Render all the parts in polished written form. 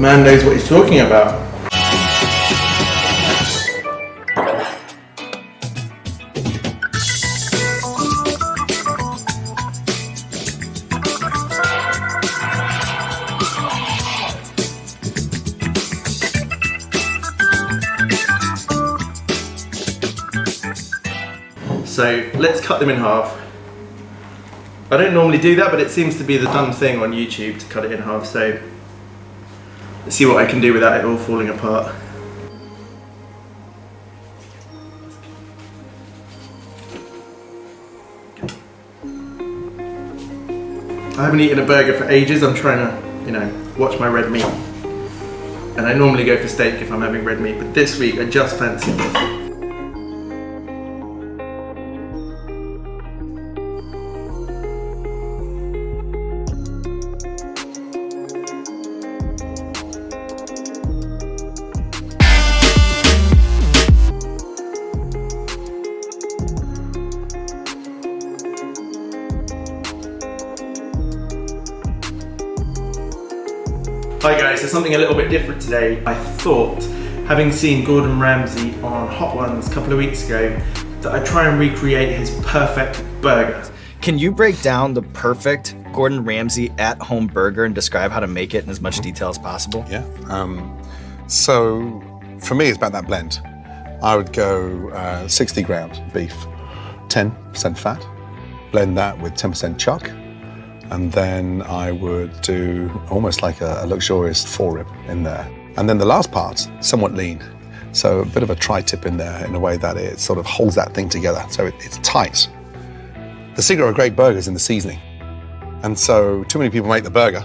man knows what he's talking about. So let's cut them in half. I don't normally do that, but it seems to be the done thing on YouTube to cut it in half, so let's see what I can do without it all falling apart. I haven't eaten a burger for ages. I'm trying to, watch my red meat. And I normally go for steak if I'm having red meat, but this week I just fancied this. Hi guys, there's something a little bit different today. I thought, having seen Gordon Ramsay on Hot Ones a couple of weeks ago, that I'd try and recreate his perfect burger. Can you break down the perfect Gordon Ramsay at-home burger and describe how to make it in as much detail as possible? Yeah. So for me, it's about that blend. I would go 60 grams beef, 10% fat, blend that with 10% chuck, and then I would do almost like a luxurious forearm in there. And then the last part's somewhat lean. So a bit of a tri-tip in there in a way that it sort of holds that thing together. So it's tight. The secret of a great burger is in the seasoning. And so too many people make the burger,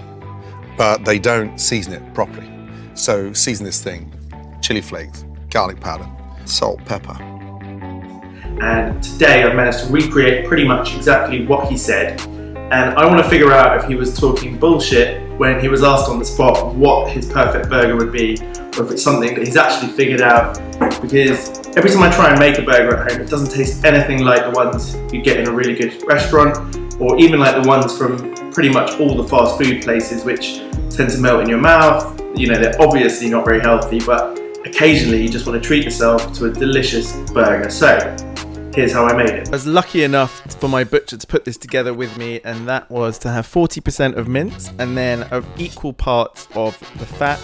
but they don't season it properly. So season this thing, chili flakes, garlic powder, salt, pepper. And today I've managed to recreate pretty much exactly what he said. And I want to figure out if he was talking bullshit when he was asked on the spot what his perfect burger would be, or if it's something that he's actually figured out. Because every time I try and make a burger at home, it doesn't taste anything like the ones you get in a really good restaurant, or even like the ones from pretty much all the fast food places, which tend to melt in your mouth. They're obviously not very healthy, but occasionally you just want to treat yourself to a delicious burger. So here's how I made it. I was lucky enough for my butcher to put this together with me, and that was to have 40% of mince and then equal parts of the fat,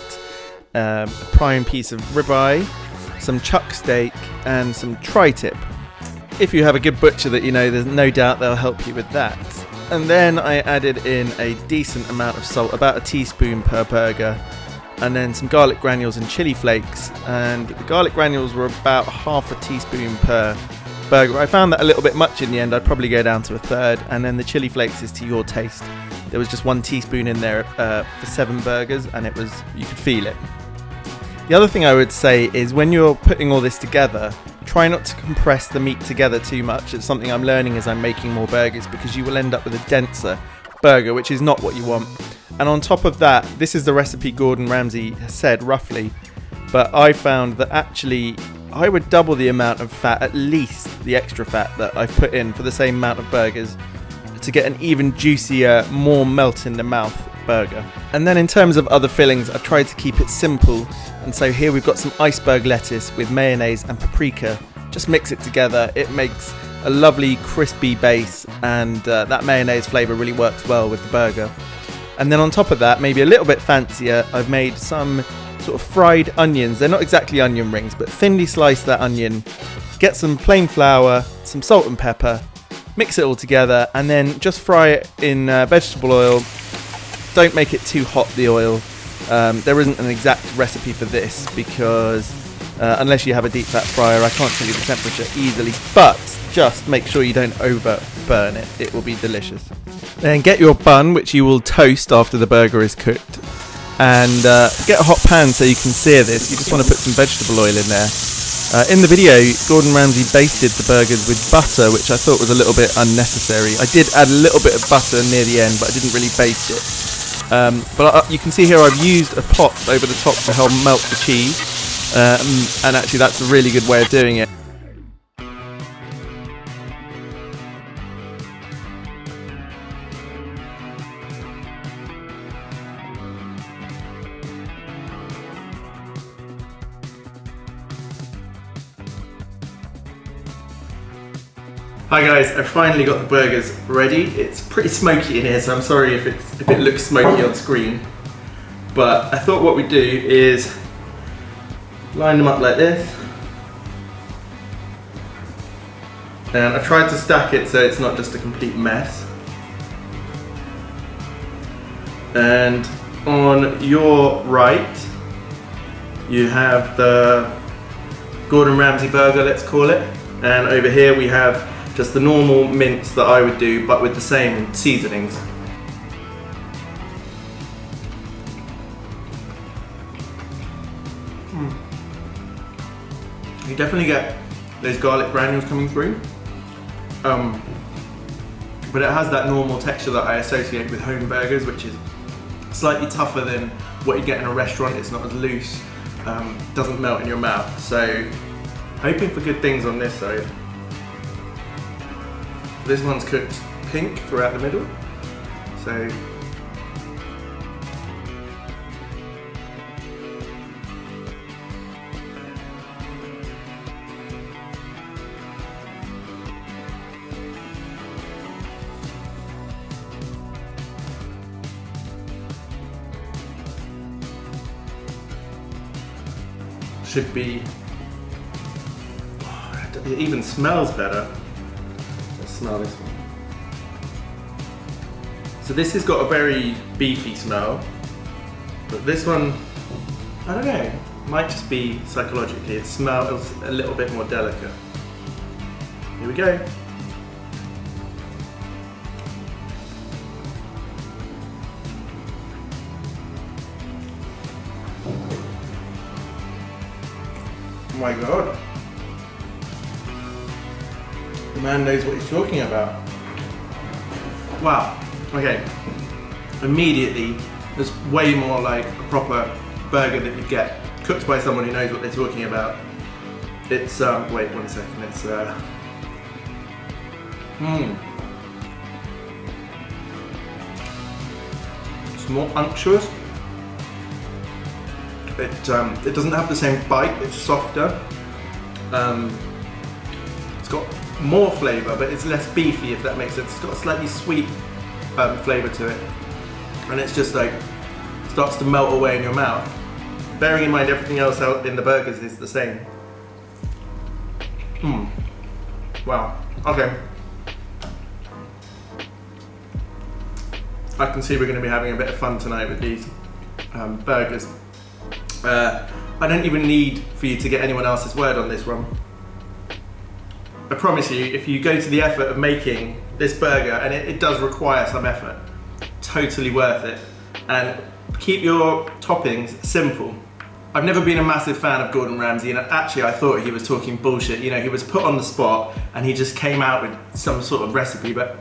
a prime piece of ribeye, some chuck steak, and some tri-tip. If you have a good butcher that you know, there's no doubt they'll help you with that. And then I added in a decent amount of salt, about a teaspoon per burger, and then some garlic granules and chili flakes, and the garlic granules were about half a teaspoon per burger. I found that a little bit much in the end. I'd probably go down to a third, and then the chili flakes is to your taste. There was just 1 teaspoon in there for 7 burgers, and you could feel it. The other thing I would say is when you're putting all this together, try not to compress the meat together too much. It's something I'm learning as I'm making more burgers, because you will end up with a denser burger, which is not what you want. And on top of that, this is the recipe Gordon Ramsay has said roughly, but I found that actually I would double the amount of fat, at least the extra fat that I've put in for the same amount of burgers, to get an even juicier, more melt in the mouth burger. And then in terms of other fillings, I've tried to keep it simple. And so here we've got some iceberg lettuce with mayonnaise and paprika. Just mix it together. It makes a lovely crispy base, and that mayonnaise flavour really works well with the burger. And then on top of that, maybe a little bit fancier, I've made some sort of fried onions. They're not exactly onion rings, but thinly slice that onion, get some plain flour, some salt and pepper, mix it all together, and then just fry it in vegetable oil. Don't make it too hot, the oil. There isn't an exact recipe for this, because unless you have a deep fat fryer, I can't tell you the temperature easily, but just make sure you don't over burn it. It will be delicious. Then get your bun, which you will toast after the burger is cooked, and get a hot pan so you can sear this. You just want to put some vegetable oil in there. In the video, Gordon Ramsay basted the burgers with butter, which I thought was a little bit unnecessary. I did add a little bit of butter near the end, but I didn't really baste it. But you can see here I've used a pot over the top to help melt the cheese, and actually that's a really good way of doing it. Hi guys, I finally got the burgers ready. It's pretty smoky in here, so I'm sorry if it looks smoky on screen. But I thought what we'd do is line them up like this. And I tried to stack it so it's not just a complete mess. And on your right, you have the Gordon Ramsay burger, let's call it. And over here we have just the normal mince that I would do, but with the same seasonings. You definitely get those garlic granules coming through. But it has that normal texture that I associate with home burgers, which is slightly tougher than what you get in a restaurant. It's not as loose, doesn't melt in your mouth. So, hoping for good things on this side. This one's cooked pink throughout the middle. So, should be, it even smells better. Let's smell this one. So this has got a very beefy smell, but this one, I don't know, might just be psychologically, it smells a little bit more delicate. Here we go. Oh my god. The man knows what he's talking about. Wow. Okay. Immediately, there's way more like a proper burger that you get cooked by someone who knows what they're talking about. It's, wait 1 second, it's, it's more unctuous. It doesn't have the same bite, it's softer. It's got more flavour, but it's less beefy, if that makes sense. It's got a slightly sweet flavour to it. And it's just like, starts to melt away in your mouth. Bearing in mind everything else out in the burgers is the same. Wow, okay. I can see we're going to be having a bit of fun tonight with these burgers. I don't even need for you to get anyone else's word on this one. I promise you, if you go to the effort of making this burger, and it does require some effort, totally worth it. And keep your toppings simple. I've never been a massive fan of Gordon Ramsay, and actually I thought he was talking bullshit. You know, he was put on the spot and he just came out with some sort of recipe, but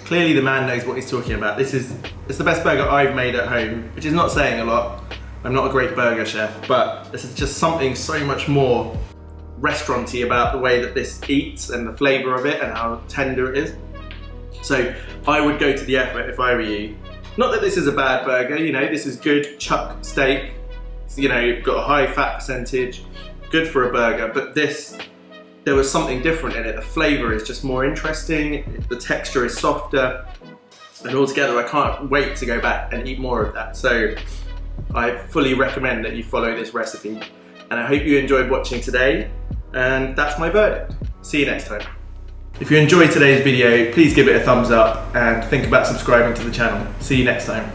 clearly the man knows what he's talking about. It's the best burger I've made at home, which is not saying a lot. I'm not a great burger chef, but this is just something so much more restauranty about the way that this eats and the flavour of it and how tender it is. So I would go to the effort if I were you. Not that this is a bad burger, you know, this is good chuck steak. You know, you've got a high fat percentage, good for a burger, but this, there was something different in it. The flavour is just more interesting, the texture is softer, and altogether I can't wait to go back and eat more of that. So I fully recommend that you follow this recipe, and I hope you enjoyed watching today, and that's my verdict. See you next time. If you enjoyed today's video, please give it a thumbs up and think about subscribing to the channel. See you next time.